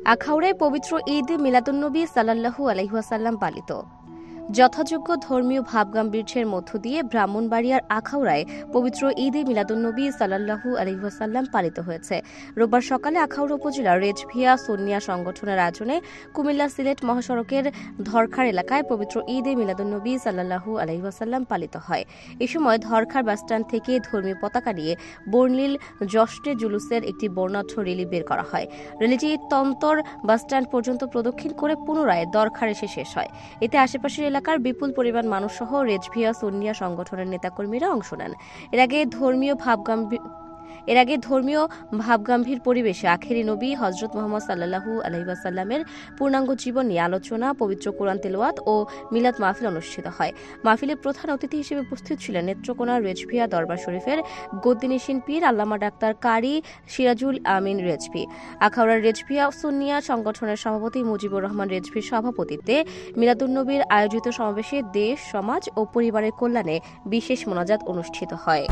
আখাউড়ায় পবিত্র ঈদ মিলাদুন্নবী সাল্লাল্লাহু আলাইহি ওয়াসাল্লাম পালিত। যথাযোগ্য ধর্মীয় ভাবগাম্ভীর্যের মধ্য দিয়ে ব্রাহ্মণবাড়িয়ার আখাউড়ায় পবিত্র ঈদে মিলাদুন্নবী সাল্লাল্লাহু আলাইহি ওয়াসাল্লাম পালিত হয়েছে। রোববার সকালে আখাউড়া উপজেলার রেজভিয়া সুন্নিয়া সংগঠনের আয়োজনে কুমিল্লা সিলেট মহাসড়কের ধরখার এলাকায় পবিত্র ঈদে মিলাদুন্নবী সাল্লাল্লাহু আলাইহি ওয়াসাল্লাম পালিত হয়। এ সময় ধরখার বাসস্ট্যান্ড থেকে ধর্মীয় পতাকা নিয়ে বর্ণিল জশ্নে জুলুসের একটি বর্ণাঢ্য র্যালি বের করা হয়। র্যালিটি তন্তর বাসস্ট্যান্ড পর্যন্ত প্রদক্ষিণ করে পুনরায় দরখার এসে শেষ হয়। এতে আশেপাশের এলাকার বিপুল পরিমাণ মানুষ সহ রেজভিয়া সুন্নিয়া সংগঠনের নেতাকর্মীরা অংশ নেন। এর আগে ধর্মীয় ভাবগাম্ভীর পরিবেশে আখেরি নবী হযরত মুহাম্মদ সাল্লাল্লাহু আলাইহি ওয়াসাল্লামের পূর্ণাঙ্গ জীবন নিয়ে আলোচনা, পবিত্র কোরআন তেলাওয়াত ও মিলাদ মাহফিল অনুষ্ঠিত হয়। মাহফিলে প্রধান অতিথি হিসেবে উপস্থিত ছিলেন নেত্রকোনা রেজভিয়া দরবার শরীফের গদ্দিনিশিন পীর আল্লামা ডাক্তার কারি সিরাজুল আমিন রেজভী। আখাউড়ার রেজভিয়া সুন্নিয়া সংগঠনের সভাপতি মুজিবুর রহমান রেজভীর সভাপতিত্বে মিলাদুন্নবীর আয়োজিত সমাবেশে দেশ, সমাজ ও পরিবারের কল্যাণে বিশেষ মোনাজাত অনুষ্ঠিত হয়।